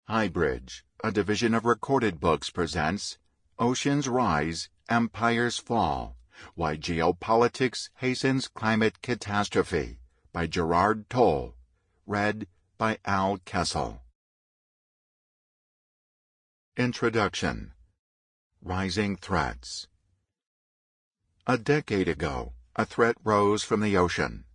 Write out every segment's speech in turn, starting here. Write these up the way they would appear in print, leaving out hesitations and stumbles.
Unabridged, a division of Recorded Books, presents Oceans Rise, Empires Fall, Why Geopolitics Hastens Climate Catastrophe by Gerard Toal, read by Kessel. Introduction. Rising Threats. A decade ago, a threat rose from the ocean.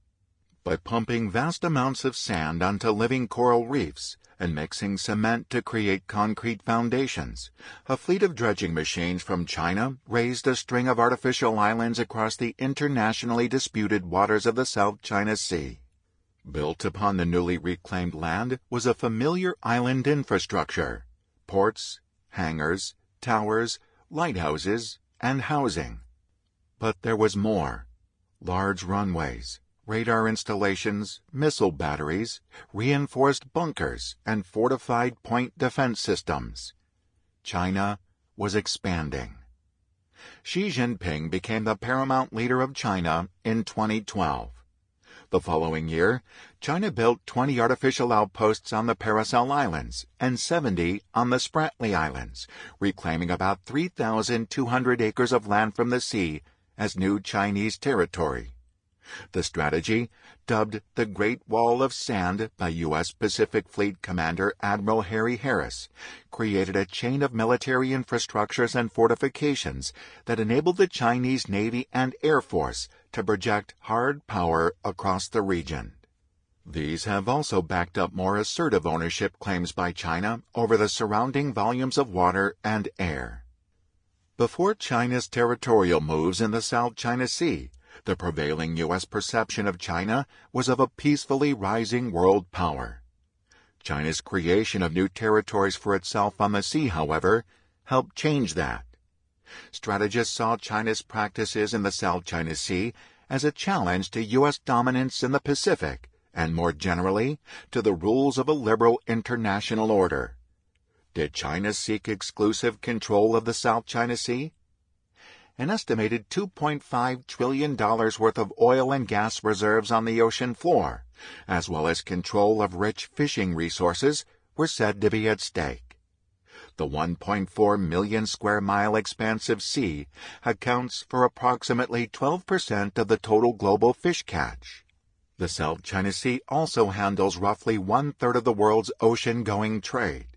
By pumping vast amounts of sand onto living coral reefs and mixing cement to create concrete foundations, a fleet of dredging machines from China raised a string of artificial islands across the internationally disputed waters of the South China Sea. Built upon the newly reclaimed land was a familiar island infrastructure: ports, hangars, towers, lighthouses, and housing. But there was more: large runways, radar installations, missile batteries, reinforced bunkers, and fortified point defense systems. China was expanding. Xi Jinping became the paramount leader of China in 2012. The following year, China built 20 artificial outposts on the Paracel Islands and 70 on the Spratly Islands, reclaiming about 3,200 acres of land from the sea as new Chinese territory. The strategy, dubbed the Great Wall of Sand by U.S. Pacific Fleet Commander Admiral Harry Harris, created a chain of military infrastructures and fortifications that enabled the Chinese Navy and Air Force to project hard power across the region. These have also backed up more assertive ownership claims by China over the surrounding volumes of water and air. Before China's territorial moves in the South China Sea, the prevailing U.S. perception of China was of a peacefully rising world power. China's creation of new territories for itself on the sea, however, helped change that. Strategists saw China's practices in the South China Sea as a challenge to U.S. dominance in the Pacific, and more generally, to the rules of a liberal international order. Did China seek exclusive control of the South China Sea? An estimated $2.5 trillion worth of oil and gas reserves on the ocean floor, as well as control of rich fishing resources, were said to be at stake. The 1.4 million square mile expansive sea accounts for approximately 12% of the total global fish catch. The South China Sea also handles roughly one-third of the world's ocean-going trade.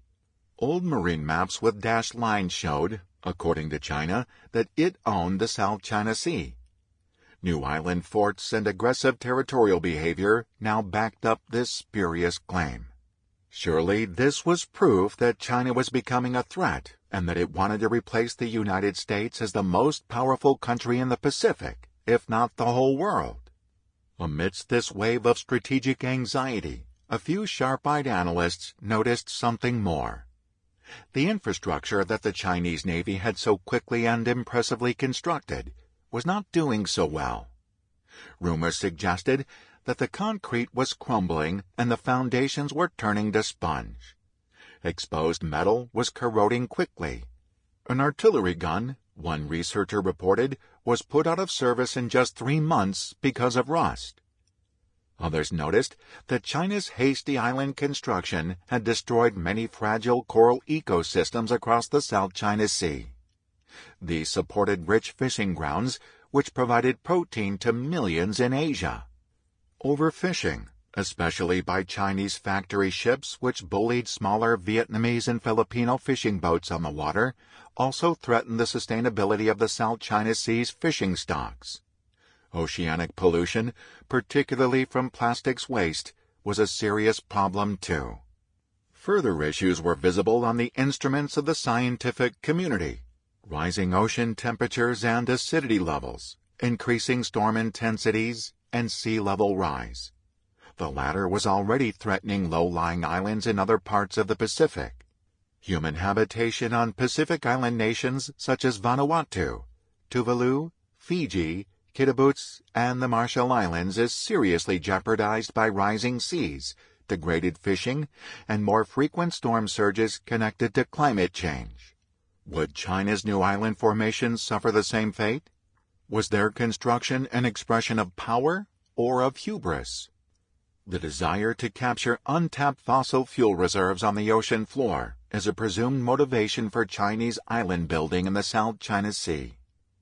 Old marine maps with dashed lines showed, according to China, that it owned the South China Sea. New island forts and aggressive territorial behavior now backed up this spurious claim. Surely this was proof that China was becoming a threat and that it wanted to replace the United States as the most powerful country in the Pacific, if not the whole world. Amidst this wave of strategic anxiety, a few sharp-eyed analysts noticed something more. The infrastructure that the Chinese Navy had so quickly and impressively constructed was not doing so well. Rumors suggested that the concrete was crumbling and the foundations were turning to sponge. Exposed metal was corroding quickly. An artillery gun, one researcher reported, was put out of service in just 3 months because of rust. Others noticed that China's hasty island construction had destroyed many fragile coral ecosystems across the South China Sea. These supported rich fishing grounds, which provided protein to millions in Asia. Overfishing, especially by Chinese factory ships which bullied smaller Vietnamese and Filipino fishing boats on the water, also threatened the sustainability of the South China Sea's fishing stocks. Oceanic pollution, particularly from plastics waste, was a serious problem too. Further issues were visible on the instruments of the scientific community: rising ocean temperatures and acidity levels, increasing storm intensities, and sea level rise. The latter was already threatening low-lying islands in other parts of the Pacific. Human habitation on Pacific island nations such as Vanuatu, Tuvalu, Fiji, Kiribati, and the Marshall Islands is seriously jeopardized by rising seas, degraded fishing, and more frequent storm surges connected to climate change. Would China's new island formations suffer the same fate? Was their construction an expression of power or of hubris? The desire to capture untapped fossil fuel reserves on the ocean floor is a presumed motivation for Chinese island building in the South China Sea.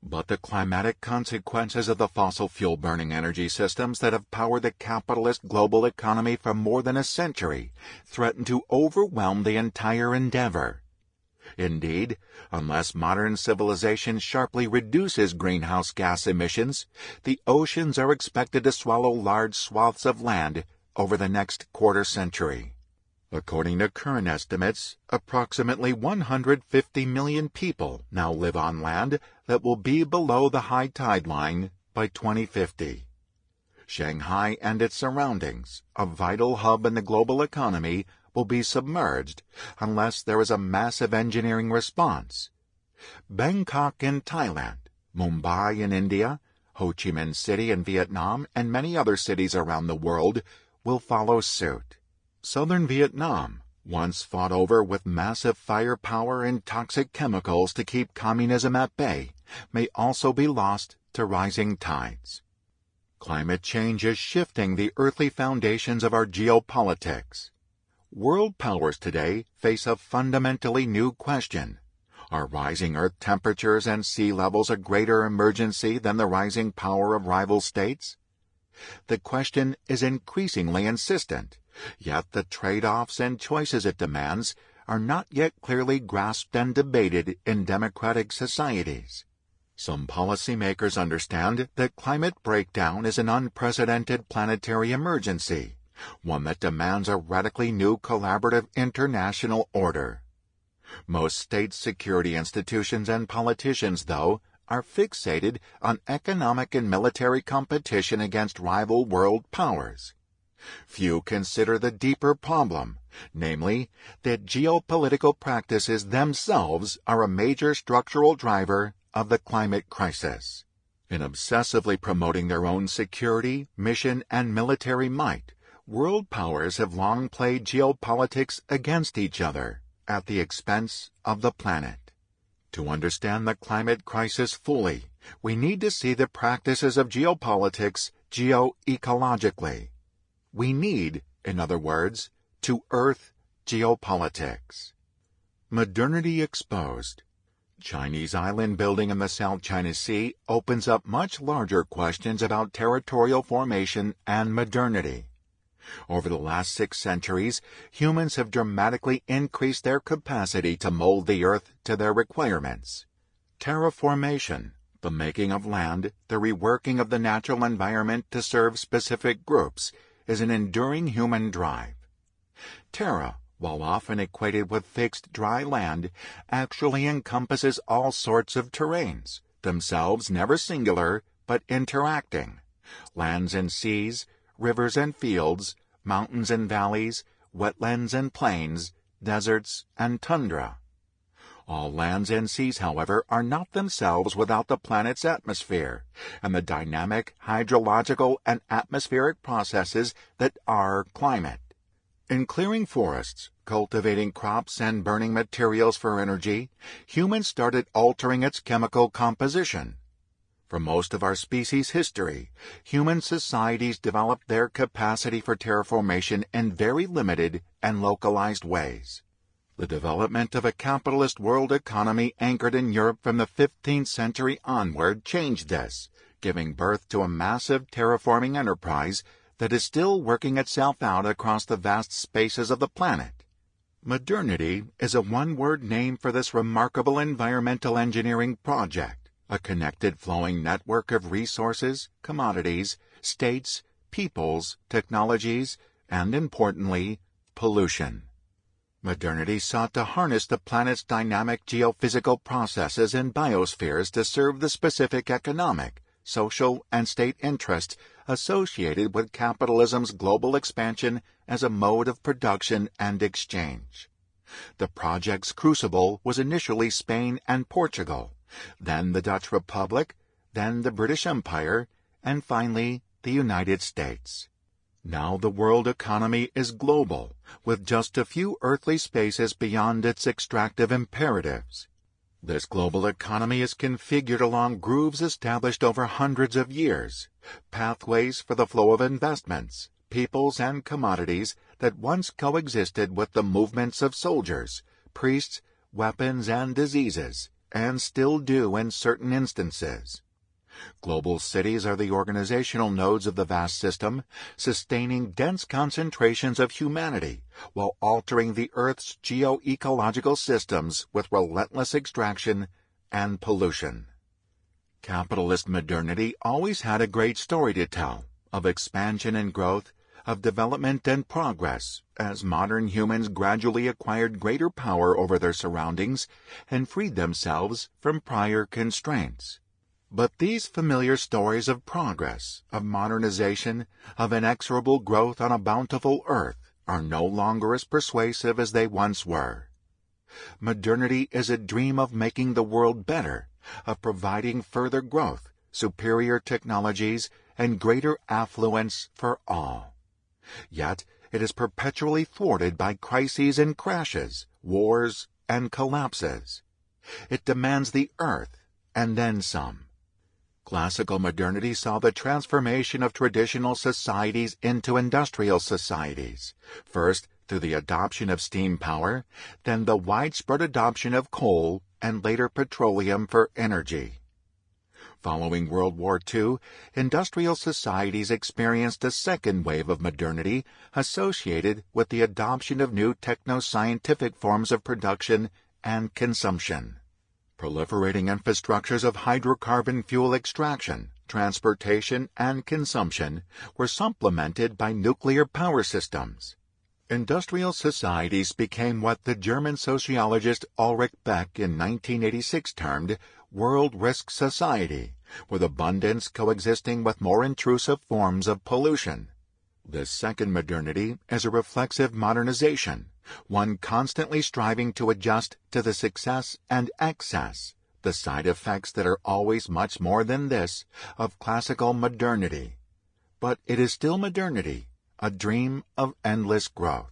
But the climatic consequences of the fossil fuel burning energy systems that have powered the capitalist global economy for more than a century threaten to overwhelm the entire endeavor. Indeed, unless modern civilization sharply reduces greenhouse gas emissions, the oceans are expected to swallow large swaths of land over the next quarter century. According to current estimates, approximately 150 million people now live on land that will be below the high tide line by 2050. Shanghai and its surroundings, a vital hub in the global economy, will be submerged unless there is a massive engineering response. Bangkok in Thailand, Mumbai in India, Ho Chi Minh City in Vietnam, and many other cities around the world will follow suit. Southern Vietnam, once fought over with massive firepower and toxic chemicals to keep communism at bay, may also be lost to rising tides. Climate change is shifting the earthly foundations of our geopolitics. World powers today face a fundamentally new question. Are rising Earth temperatures and sea levels a greater emergency than the rising power of rival states? The question is increasingly insistent, yet the trade-offs and choices it demands are not yet clearly grasped and debated in democratic societies. Some policymakers understand that climate breakdown is an unprecedented planetary emergency, one that demands a radically new collaborative international order. Most state security institutions and politicians, though, are fixated on economic and military competition against rival world powers. Few consider the deeper problem, namely, that geopolitical practices themselves are a major structural driver of the climate crisis. In obsessively promoting their own security, mission, and military might, world powers have long played geopolitics against each other at the expense of the planet. To understand the climate crisis fully, we need to see the practices of geopolitics geo-ecologically. We need, in other words, to earth geopolitics. Modernity exposed. Chinese island building in the South China Sea opens up much larger questions about territorial formation and modernity. Over the last 6 centuries, humans have dramatically increased their capacity to mold the earth to their requirements. Terraformation, the making of land, the reworking of the natural environment to serve specific groups, is an enduring human drive. Terra, while often equated with fixed dry land, actually encompasses all sorts of terrains, themselves never singular but interacting. Lands and seas, rivers and fields, mountains and valleys, wetlands and plains, deserts and tundra. All lands and seas, however, are not themselves without the planet's atmosphere and the dynamic hydrological and atmospheric processes that are climate. In clearing forests, cultivating crops, and burning materials for energy, humans started altering its chemical composition. For most of our species' history, human societies developed their capacity for terraformation in very limited and localized ways. The development of a capitalist world economy anchored in Europe from the 15th century onward changed this, giving birth to a massive terraforming enterprise that is still working itself out across the vast spaces of the planet. Modernity is a one-word name for this remarkable environmental engineering project, a connected flowing network of resources, commodities, states, peoples, technologies, and importantly, pollution. Modernity sought to harness the planet's dynamic geophysical processes and biospheres to serve the specific economic, social, and state interests associated with capitalism's global expansion as a mode of production and exchange. The project's crucible was initially Spain and Portugal, then the Dutch Republic, then the British Empire, and finally the United States. Now the world economy is global, with just a few earthly spaces beyond its extractive imperatives. This global economy is configured along grooves established over hundreds of years, pathways for the flow of investments, peoples and commodities that once coexisted with the movements of soldiers, priests, weapons, and diseases, and still do in certain instances. Global cities are the organizational nodes of the vast system, sustaining dense concentrations of humanity while altering the Earth's geo-ecological systems with relentless extraction and pollution. Capitalist modernity always had a great story to tell, of expansion and growth, of development and progress, as modern humans gradually acquired greater power over their surroundings and freed themselves from prior constraints. But these familiar stories of progress, of modernization, of inexorable growth on a bountiful earth are no longer as persuasive as they once were. Modernity is a dream of making the world better, of providing further growth, superior technologies, and greater affluence for all. Yet it is perpetually thwarted by crises and crashes, wars and collapses. It demands the earth and then some. Classical modernity saw the transformation of traditional societies into industrial societies, first through the adoption of steam power, then the widespread adoption of coal, and later petroleum for energy. Following World War II, industrial societies experienced a second wave of modernity associated with the adoption of new techno-scientific forms of production and consumption. Proliferating infrastructures of hydrocarbon fuel extraction, transportation, and consumption were supplemented by nuclear power systems. Industrial societies became what the German sociologist Ulrich Beck in 1986 termed world risk society, with abundance coexisting with more intrusive forms of pollution. This second modernity is a reflexive modernization, one constantly striving to adjust to the success and excess, the side effects that are always much more than this, of classical modernity. But it is still modernity, a dream of endless growth.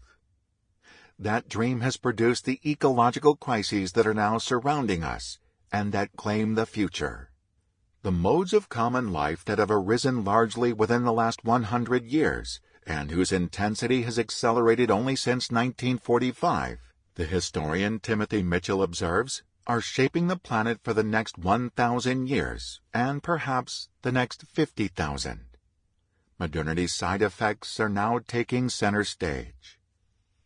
That dream has produced the ecological crises that are now surrounding us, and that claim the future. The modes of common life that have arisen largely within the last 100 years, and whose intensity has accelerated only since 1945, the historian Timothy Mitchell observes, are shaping the planet for the next 1,000 years, and perhaps the next 50,000. Modernity's side effects are now taking center stage.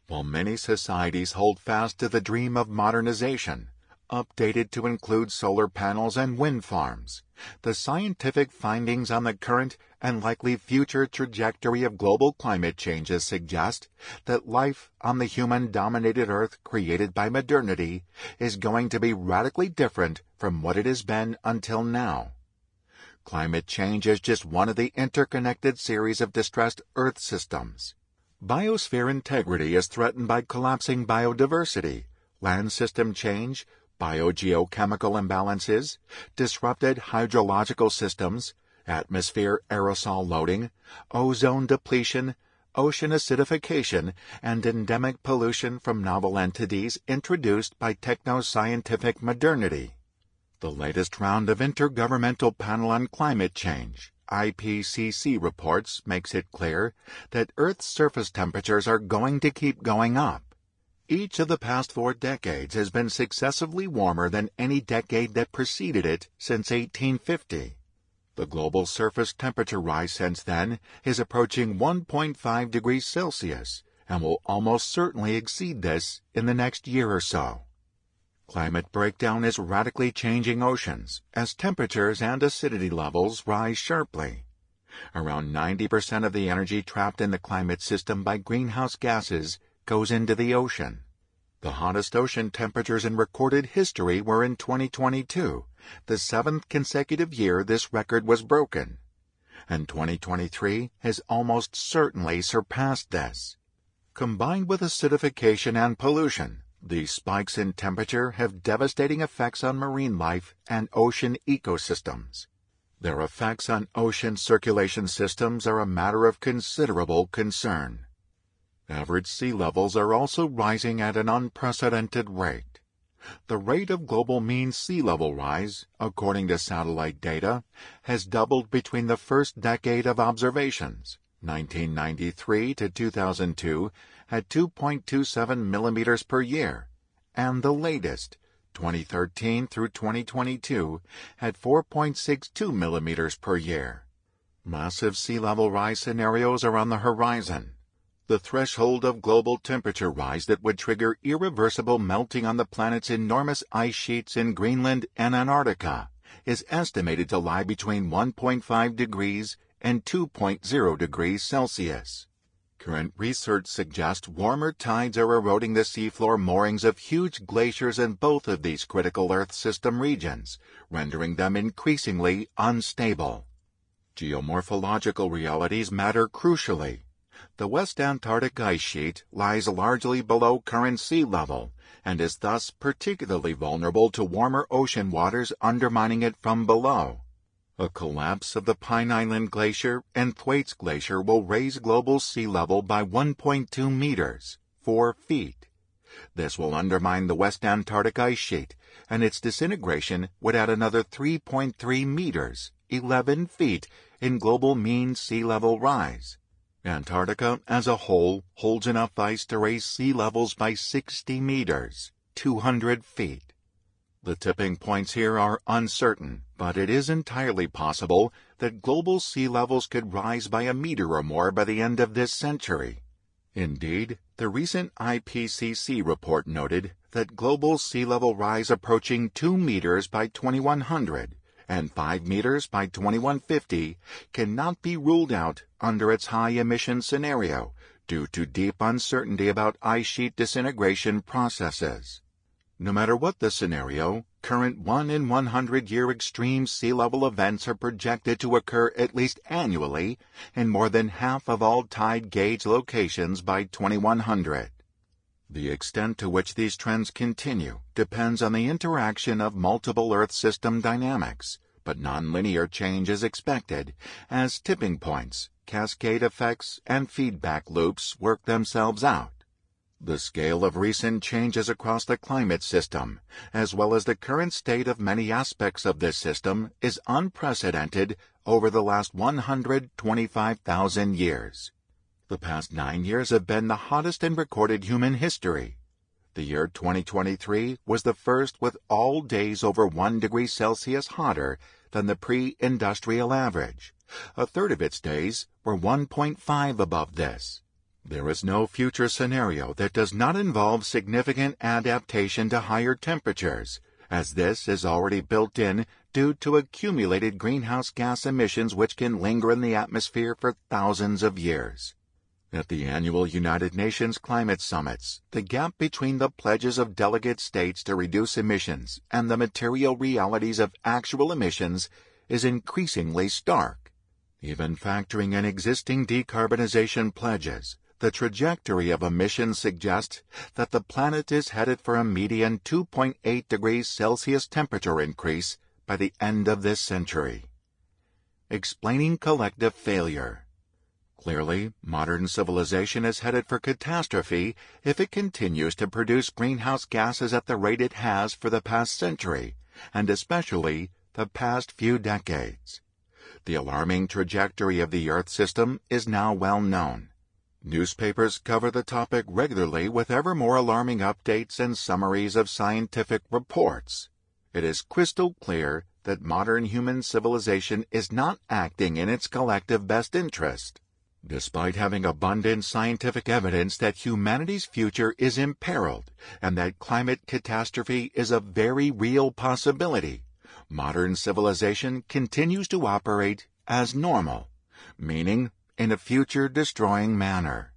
While many societies hold fast to the dream of modernization, updated to include solar panels and wind farms, the scientific findings on the current and likely future trajectory of global climate changes suggest that life on the human-dominated Earth created by modernity is going to be radically different from what it has been until now. Climate change is just one of the interconnected series of distressed Earth systems. Biosphere integrity is threatened by collapsing biodiversity, land system change, biogeochemical imbalances, disrupted hydrological systems, atmosphere aerosol loading, ozone depletion, ocean acidification, and endemic pollution from novel entities introduced by techno-scientific modernity. The latest round of Intergovernmental Panel on Climate Change, IPCC reports, makes it clear that Earth's surface temperatures are going to keep going up. Each of the past 4 decades has been successively warmer than any decade that preceded it since 1850. The global surface temperature rise since then is approaching 1.5 degrees Celsius and will almost certainly exceed this in the next year or so. Climate breakdown is radically changing oceans as temperatures and acidity levels rise sharply. Around 90% of the energy trapped in the climate system by greenhouse gases goes into the ocean. The hottest ocean temperatures in recorded history were in 2022, the 7th consecutive year this record was broken. And 2023 has almost certainly surpassed this. Combined with acidification and pollution, these spikes in temperature have devastating effects on marine life and ocean ecosystems. Their effects on ocean circulation systems are a matter of considerable concern. Average sea levels are also rising at an unprecedented rate. The rate of global mean sea level rise, according to satellite data, has doubled between the first decade of observations, 1993 to 2002 had 2.27 millimeters per year, and the latest, 2013 through 2022, had 4.62 millimeters per year. Massive sea level rise scenarios are on the horizon. The threshold of global temperature rise that would trigger irreversible melting on the planet's enormous ice sheets in Greenland and Antarctica is estimated to lie between 1.5 degrees and 2.0 degrees Celsius. Current research suggests warmer tides are eroding the seafloor moorings of huge glaciers in both of these critical Earth system regions, rendering them increasingly unstable. Geomorphological realities matter crucially. The West Antarctic ice sheet lies largely below current sea level and is thus particularly vulnerable to warmer ocean waters undermining it from below. A collapse of the Pine Island Glacier and Thwaites Glacier will raise global sea level by 1.2 meters, 4 feet. This will undermine the West Antarctic ice sheet, and its disintegration would add another 3.3 meters, 11 feet, in global mean sea level rise. Antarctica as a whole holds enough ice to raise sea levels by 60 meters, 200 feet. The tipping points here are uncertain, but it is entirely possible that global sea levels could rise by a meter or more by the end of this century. Indeed, the recent IPCC report noted that global sea level rise approaching 2 meters by 2100 and 5 meters by 2150 cannot be ruled out under its high-emission scenario due to deep uncertainty about ice sheet disintegration processes. No matter what the scenario, current 1 in 100-year extreme sea level events are projected to occur at least annually in more than half of all tide gauge locations by 2100. The extent to which these trends continue depends on the interaction of multiple Earth system dynamics, but nonlinear change is expected as tipping points, cascade effects, and feedback loops work themselves out. The scale of recent changes across the climate system, as well as the current state of many aspects of this system, is unprecedented over the last 125,000 years. The past 9 years have been the hottest in recorded human history. The year 2023 was the first with all days over 1 degree Celsius hotter than the pre-industrial average. A third of its days were 1.5 above this. There is no future scenario that does not involve significant adaptation to higher temperatures, as this is already built in due to accumulated greenhouse gas emissions which can linger in the atmosphere for thousands of years. At the annual United Nations climate summits, the gap between the pledges of delegate states to reduce emissions and the material realities of actual emissions is increasingly stark. Even factoring in existing decarbonization pledges, the trajectory of emissions suggests that the planet is headed for a median 2.8 degrees Celsius temperature increase by the end of this century. Explaining collective failure. Clearly, modern civilization is headed for catastrophe if it continues to produce greenhouse gases at the rate it has for the past century, and especially the past few decades. The alarming trajectory of the Earth system is now well known. Newspapers cover the topic regularly with ever more alarming updates and summaries of scientific reports. It is crystal clear that modern human civilization is not acting in its collective best interest. Despite having abundant scientific evidence that humanity's future is imperiled and that climate catastrophe is a very real possibility, modern civilization continues to operate as normal, meaning in a future-destroying manner.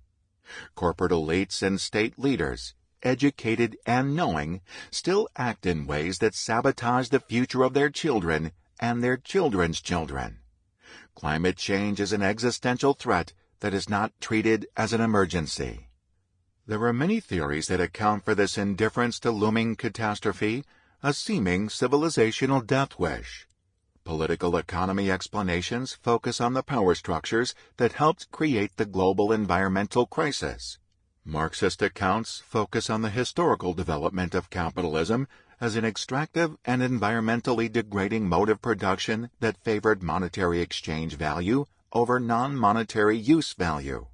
Corporate elites and state leaders, educated and knowing, still act in ways that sabotage the future of their children and their children's children. Climate change is an existential threat that is not treated as an emergency. There are many theories that account for this indifference to looming catastrophe, a seeming civilizational death wish. Political economy explanations focus on the power structures that helped create the global environmental crisis. Marxist accounts focus on the historical development of capitalism as an extractive and environmentally degrading mode of production that favored monetary exchange value over non-monetary use value.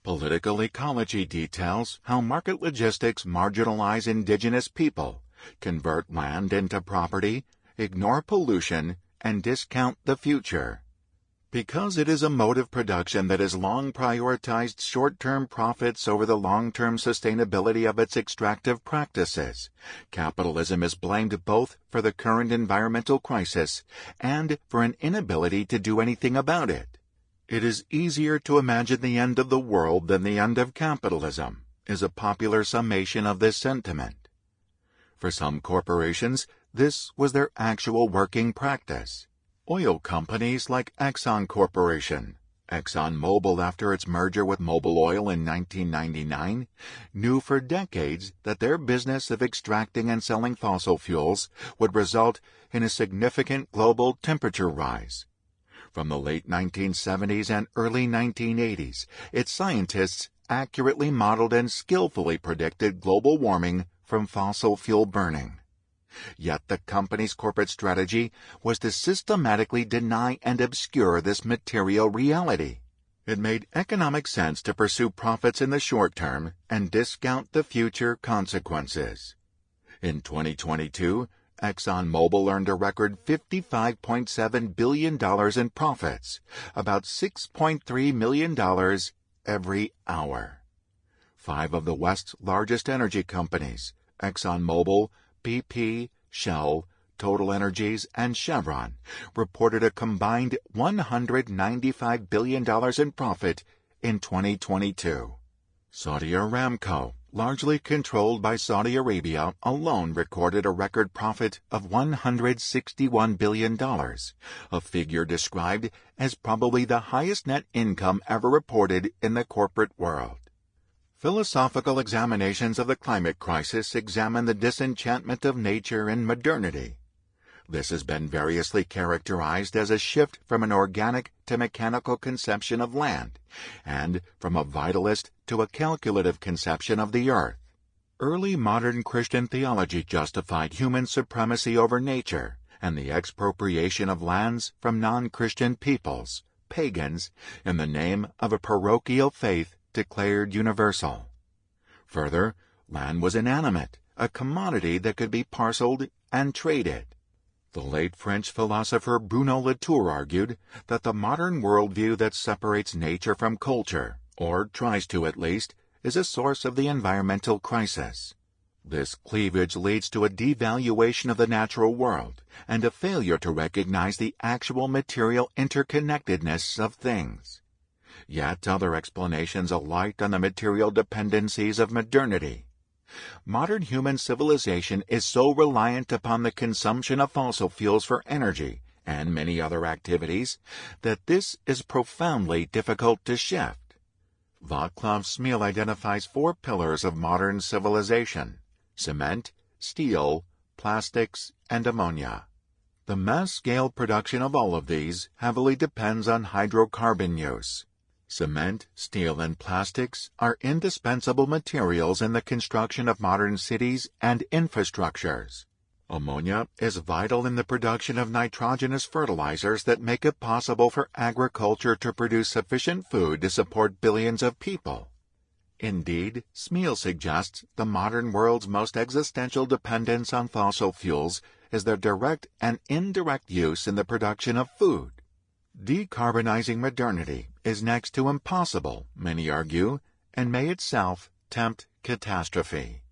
Political ecology details how market logistics marginalize indigenous people, convert land into property, ignore pollution, and discount the future. Because it is a mode of production that has long prioritized short-term profits over the long-term sustainability of its extractive practices, capitalism is blamed both for the current environmental crisis and for an inability to do anything about it. It is easier to imagine the end of the world than the end of capitalism, is a popular summation of this sentiment. For some corporations, this was their actual working practice. Oil companies like Exxon Corporation, ExxonMobil after its merger with Mobil Oil in 1999, knew for decades that their business of extracting and selling fossil fuels would result in a significant global temperature rise. From the late 1970s and early 1980s, its scientists accurately modeled and skillfully predicted global warming from fossil fuel burning. Yet the company's corporate strategy was to systematically deny and obscure this material reality. It made economic sense to pursue profits in the short term and discount the future consequences. In 2022, ExxonMobil earned a record $55.7 billion in profits, about $6.3 million every hour. 5 of the West's largest energy companies, ExxonMobil, BP, Shell, Total Energies, and Chevron, reported a combined $195 billion in profit in 2022. Saudi Aramco, largely controlled by Saudi Arabia, alone recorded a record profit of $161 billion, a figure described as probably the highest net income ever reported in the corporate world. Philosophical examinations of the climate crisis examine the disenchantment of nature and modernity. This has been variously characterized as a shift from an organic to mechanical conception of land, and from a vitalist to a calculative conception of the earth. Early modern Christian theology justified human supremacy over nature and the expropriation of lands from non-Christian peoples, pagans, in the name of a parochial faith declared universal. Further, land was inanimate, a commodity that could be parceled and traded. The late French philosopher Bruno Latour argued that the modern worldview that separates nature from culture, or tries to at least, is a source of the environmental crisis. This cleavage leads to a devaluation of the natural world and a failure to recognize the actual material interconnectedness of things. Yet other explanations alight on the material dependencies of modernity. Modern human civilization is so reliant upon the consumption of fossil fuels for energy and many other activities that this is profoundly difficult to shift. Václav Smil identifies 4 pillars of modern civilization: cement, steel, plastics, and ammonia. The mass-scale production of all of these heavily depends on hydrocarbon use. Cement, steel, and plastics are indispensable materials in the construction of modern cities and infrastructures. Ammonia is vital in the production of nitrogenous fertilizers that make it possible for agriculture to produce sufficient food to support billions of people. Indeed, Smil suggests the modern world's most existential dependence on fossil fuels is their direct and indirect use in the production of food. Decarbonizing modernity is next to impossible, many argue, and may itself tempt catastrophe.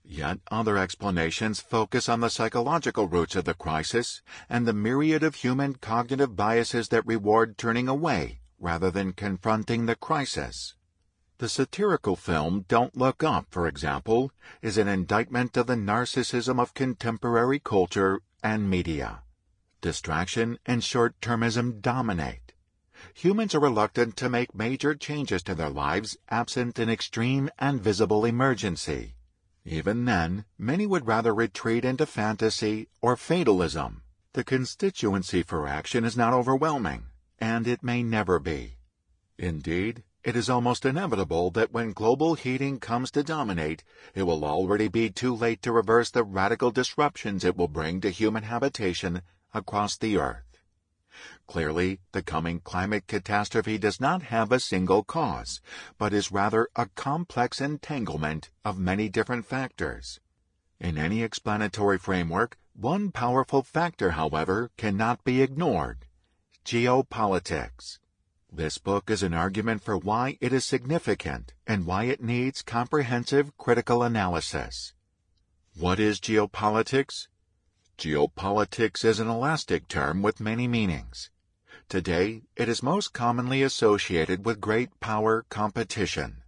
Yet other explanations focus on the psychological roots of the crisis and the myriad of human cognitive biases that reward turning away rather than confronting the crisis. The satirical film Don't Look Up, for example, is an indictment of the narcissism of contemporary culture and media. Distraction and short-termism dominate. Humans are reluctant to make major changes to their lives absent an extreme and visible emergency. Even then, many would rather retreat into fantasy or fatalism. The constituency for action is not overwhelming, and it may never be. Indeed, it is almost inevitable that when global heating comes to dominate, it will already be too late to reverse the radical disruptions it will bring to human habitation across the earth. Clearly, the coming climate catastrophe does not have a single cause, but is rather a complex entanglement of many different factors. In any explanatory framework, one powerful factor, however, cannot be ignored: geopolitics. This book is an argument for why it is significant and why it needs comprehensive critical analysis. What is geopolitics? Geopolitics is an elastic term with many meanings. Today, it is most commonly associated with great power competition.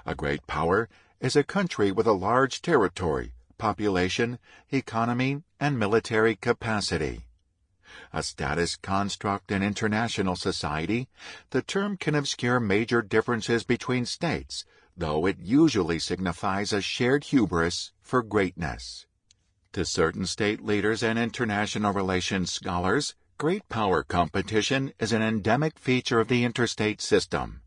A great power is a country with a large territory, population, economy, and military capacity. A status construct in international society, the term can obscure major differences between states, though it usually signifies a shared hubris for greatness. To certain state leaders and international relations scholars, great power competition is an endemic feature of the interstate system.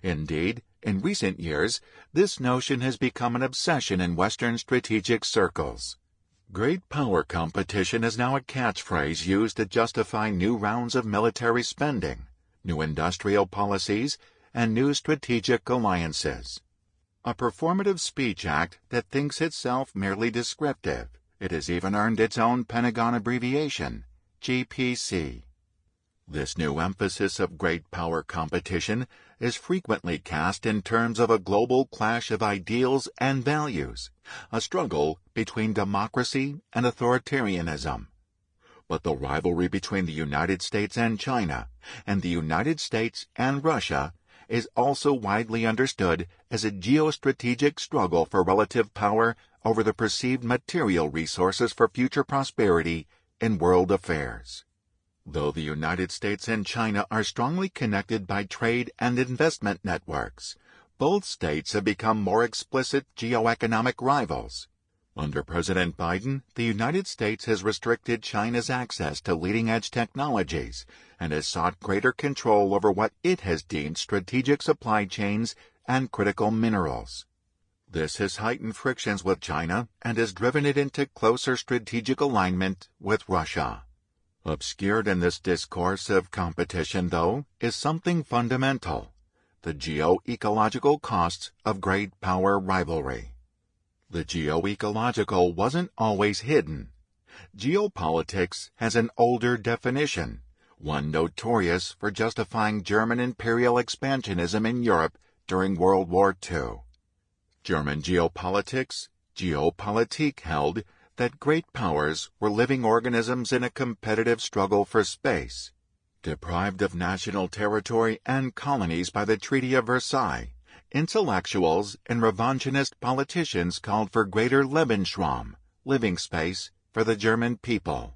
Indeed, in recent years, this notion has become an obsession in Western strategic circles. Great power competition is now a catchphrase used to justify new rounds of military spending, new industrial policies, and new strategic alliances. A performative speech act that thinks itself merely descriptive. It has even earned its own Pentagon abbreviation, GPC. This new emphasis of great power competition is frequently cast in terms of a global clash of ideals and values, a struggle between democracy and authoritarianism. But the rivalry between the United States and China, and the United States and Russia, is also widely understood as a geostrategic struggle for relative power over the perceived material resources for future prosperity in world affairs. Though the United States and China are strongly connected by trade and investment networks, both states have become more explicit geoeconomic rivals. Under President Biden, the United States has restricted China's access to leading-edge technologies and has sought greater control over what it has deemed strategic supply chains and critical minerals. This has heightened frictions with China and has driven it into closer strategic alignment with Russia. Obscured in this discourse of competition, though, is something fundamental: the geo-ecological costs of great power rivalry. The geo-ecological wasn't always hidden. Geopolitics has an older definition, one notorious for justifying German imperial expansionism in Europe during World War II. German geopolitics, Geopolitik, held that great powers were living organisms in a competitive struggle for space. Deprived of national territory and colonies by the Treaty of Versailles, intellectuals and revanchist politicians called for greater Lebensraum, living space, for the German people.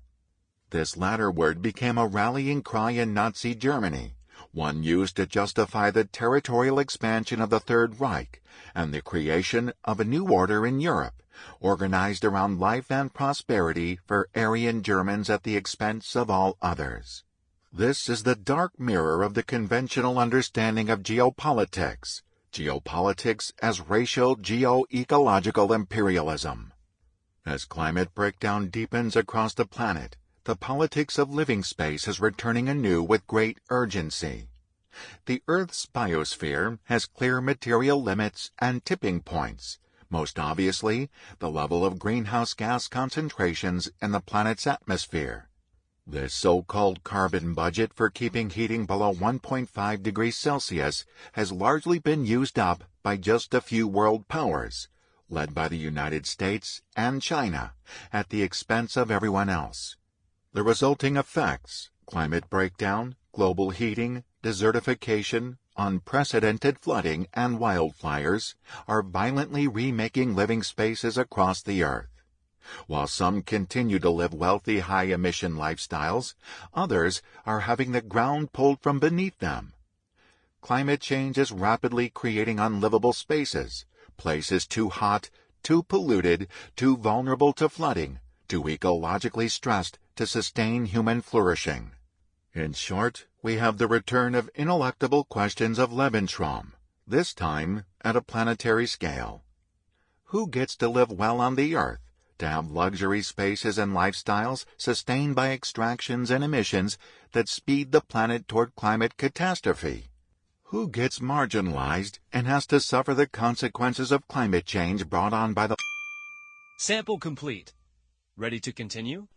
This latter word became a rallying cry in Nazi Germany, one used to justify the territorial expansion of the Third Reich and the creation of a new order in Europe, organized around life and prosperity for Aryan Germans at the expense of all others. This is the dark mirror of the conventional understanding of geopolitics, geopolitics as racial geo-ecological imperialism. As climate breakdown deepens across the planet, the politics of living space is returning anew with great urgency. The Earth's biosphere has clear material limits and tipping points, most obviously the level of greenhouse gas concentrations in the planet's atmosphere. This so-called carbon budget for keeping heating below 1.5 degrees Celsius has largely been used up by just a few world powers, led by the United States and China, at the expense of everyone else. The resulting effects, climate breakdown, global heating, desertification, unprecedented flooding, and wildfires, are violently remaking living spaces across the Earth. While some continue to live wealthy, high-emission lifestyles, others are having the ground pulled from beneath them. Climate change is rapidly creating unlivable spaces, places too hot, too polluted, too vulnerable to flooding, too ecologically stressed to sustain human flourishing. In short, we have the return of ineluctable questions of Lebensraum, this time at a planetary scale. Who gets to live well on the Earth, to have luxury spaces and lifestyles sustained by extractions and emissions that speed the planet toward climate catastrophe? Who gets marginalized and has to suffer the consequences of climate change brought on by the... Sample complete. Ready to continue?